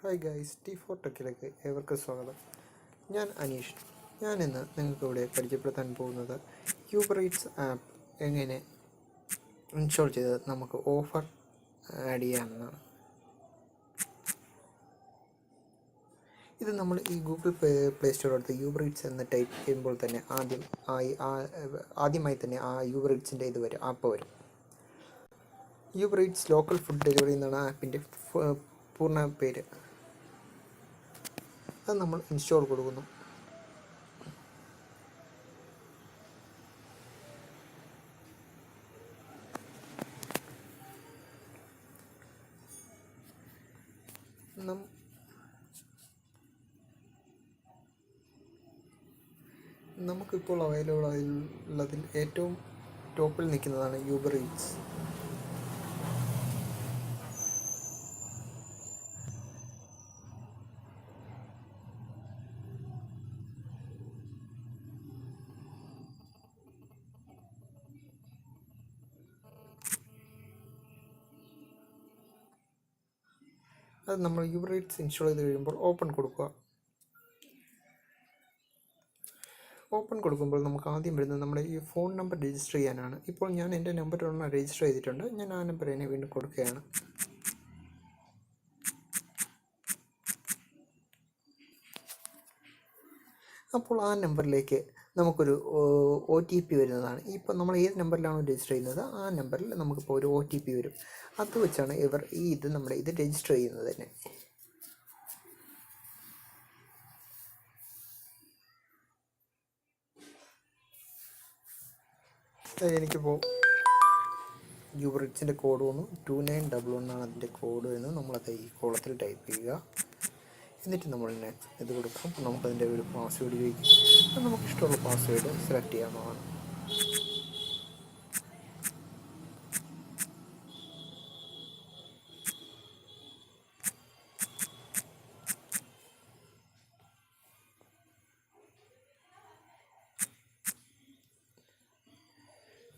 Hi guys, T4 ടെക്കിലേക്ക് ഏവർക്കും സ്വാഗതം. ഞാൻ അനീഷ്. ഞാനിന്ന് നിങ്ങൾക്കിവിടെ പരിചയപ്പെടുത്താൻ പോകുന്നത് യൂബർ ഈറ്റ്സ് ആപ്പ് എങ്ങനെ ഇൻസ്റ്റാൾ ചെയ്ത് നമുക്ക് ഓഫർ ആഡ് ചെയ്യാമെന്നാണ്. ഇത് നമ്മൾ ഈ ഗൂഗിൾ പ്ലേ സ്റ്റോർ എടുത്ത് യൂബർ ഈറ്റ്സ് എന്ന് ടൈപ്പ് ചെയ്യുമ്പോൾ തന്നെ ആദ്യമായി തന്നെ ആ യൂബർ ഈറ്റ്സിൻ്റെ ആപ്പ് വരും. Uber Eats local food delivery എന്നാണ് ആപ്പിൻ്റെ പൂർണ്ണ പേര്. അത് നമ്മൾ ഇൻസ്റ്റാൾ കൊടുക്കുന്നു. നമുക്കിപ്പോൾ അവൈലബിൾ ആയുള്ളതിൽ ഏറ്റവും ടോപ്പിൽ നിൽക്കുന്നതാണ് യൂബർ ഈറ്റ്സ്. അത് നമ്മൾ യൂബർ ഈറ്റ്സ് ഇൻസ്റ്റാൾ ചെയ്ത് കഴിയുമ്പോൾ ഓപ്പൺ കൊടുക്കുക. ഓപ്പൺ കൊടുക്കുമ്പോൾ നമുക്ക് ആദ്യം വരുന്നത് നമ്മുടെ ഈ ഫോൺ നമ്പർ രജിസ്റ്റർ ചെയ്യാനാണ്. ഇപ്പോൾ ഞാൻ എൻ്റെ നമ്പർ രജിസ്റ്റർ ചെയ്തിട്ടുണ്ട്. ഞാൻ ആ നമ്പർ തന്നെ വീണ്ടും കൊടുക്കുകയാണ്. അപ്പോൾ ആ നമ്പറിലേക്ക് നമുക്കൊരു OTP വരുന്നതാണ്. ഇപ്പോൾ നമ്മൾ ഏത് നമ്പറിലാണോ രജിസ്റ്റർ ചെയ്യുന്നത് ആ നമ്പറിൽ നമുക്കിപ്പോൾ ഒരു OTP വരും. അത് വെച്ചാണ് ഇവർ ഇത് രജിസ്റ്റർ ചെയ്യുന്നത് തന്നെ. എനിക്കിപ്പോൾ യൂബർ ഈറ്റ്സിൻ്റെ കോഡ് വന്നു. 2911 ആണ് അതിൻ്റെ കോഡ് വരുന്നത്. നമ്മളത് ഈ കോളത്തിൽ ടൈപ്പ് ചെയ്യുക. എന്നിട്ട് നമ്മൾ ഇത് കൊടുക്കാം. നമുക്കതിൻ്റെ ഒരു പാസ്വേഡ് ചോദിക്കും. അത് നമുക്കിഷ്ടമുള്ള പാസ്വേഡ് സെലക്ട് ചെയ്യാവുന്നതാണ്.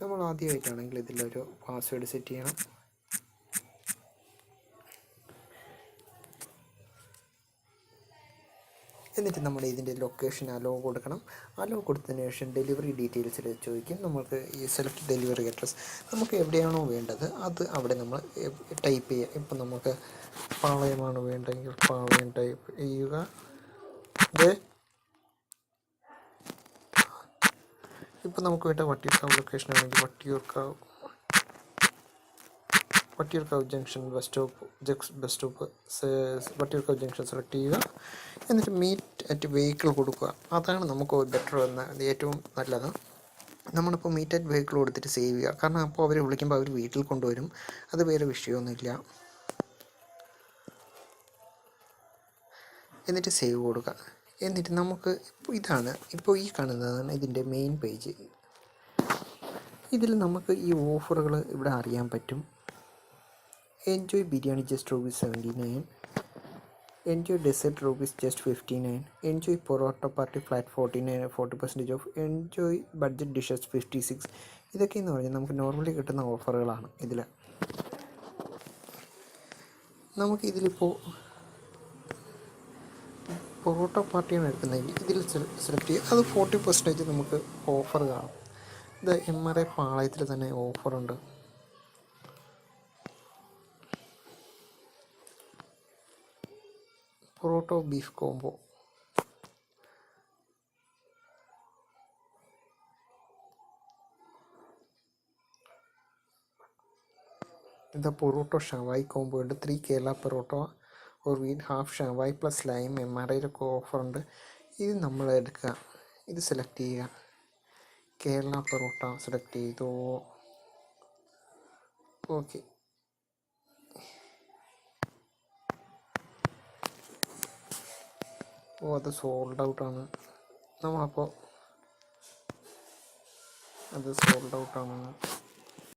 നമ്മൾ ആദ്യമായിട്ടാണെങ്കിൽ ഇതിലൊരു പാസ്വേഡ് സെറ്റ് ചെയ്യണം. എന്നിട്ട് നമ്മൾ ഇതിൻ്റെ ലൊക്കേഷൻ അലോ കൊടുക്കണം. അലോ കൊടുത്തതിന് ശേഷം ഡെലിവറി ഡീറ്റെയിൽസിൽ ചോദിക്കും. നമുക്ക് ഈ സെലക്ട് ഡെലിവറി അഡ്രസ്സ് നമുക്ക് എവിടെയാണോ വേണ്ടത് അത് അവിടെ നമ്മൾ ടൈപ്പ് ചെയ്യുക. ഇപ്പം നമുക്ക് പാളയമാണ് വേണ്ടതെങ്കിൽ പാളയം ടൈപ്പ് ചെയ്യുക. ഇപ്പം നമുക്ക് വേണ്ട വട്ടിയൂർക്കാവ് ലൊക്കേഷൻ ആണെങ്കിൽ Vattiyoorkavu junction bus stop Vattiyoorkavu junction select ചെയ്യുക. എന്നിട്ട് മീറ്റ് അറ്റ് വെഹിക്കിൾ കൊടുക്കുക. അതാണ് നമുക്ക് ബെറ്റർ ഏറ്റവും നല്ലത്. നമ്മളിപ്പോൾ മീറ്റ് അറ്റ് വെഹിക്കിൾ കൊടുത്തിട്ട് സേവ് ചെയ്യുക. കാരണം അപ്പോൾ അവർ വിളിക്കുമ്പോൾ അവർ വീട്ടിൽ കൊണ്ടുവരും. അത് വേറെ വിഷയമൊന്നുമില്ല. എന്നിട്ട് സേവ് കൊടുക്കുക. എന്നിട്ട് നമുക്ക് ഇപ്പോൾ ഈ കാണുന്നതാണ് ഇതിൻ്റെ മെയിൻ പേജ്. ഇതിൽ നമുക്ക് ഈ ഓഫറുകൾ ഇവിടെ അറിയാൻ പറ്റും. Enjoy biryani just ₹79, enjoy dessert just ₹59, enjoy parotta party flat 40% off, enjoy budget dishes 56. ഇതൊക്കെയെന്ന് പറഞ്ഞാൽ നമുക്ക് നോർമലി കിട്ടുന്ന ഓഫറുകളാണ്. നമുക്കിതിലിപ്പോൾ പൊറോട്ട പാർട്ടിയാണ് എടുക്കുന്നതെങ്കിൽ ഇതിൽ സെലക്ട് ചെയ്യുക. അത് 40% നമുക്ക് ഓഫർ കാണും. ഇത് MRA പാളയത്തിൽ തന്നെ ഓഫറുണ്ട്. Parotta beef combo. ഇത് പൊറോട്ട ഷവായി കോംബോ ഉണ്ട്. 3 Kerala parotta or wheat half ഷവായി പ്ലസ് ലൈം. MRAയിലൊക്കെ ഓഫറുണ്ട്. ഇത് നമ്മൾ എടുക്കുക. ഇത് സെലക്ട് ചെയ്യുക. കേരള പൊറോട്ട സെലക്ട് ചെയ്തു. ഓക്കെ. അത് സോൾഡ് ഔട്ടാണ്. നമ്മളപ്പോൾ അത് സോൾഡ് ഔട്ടാണ്.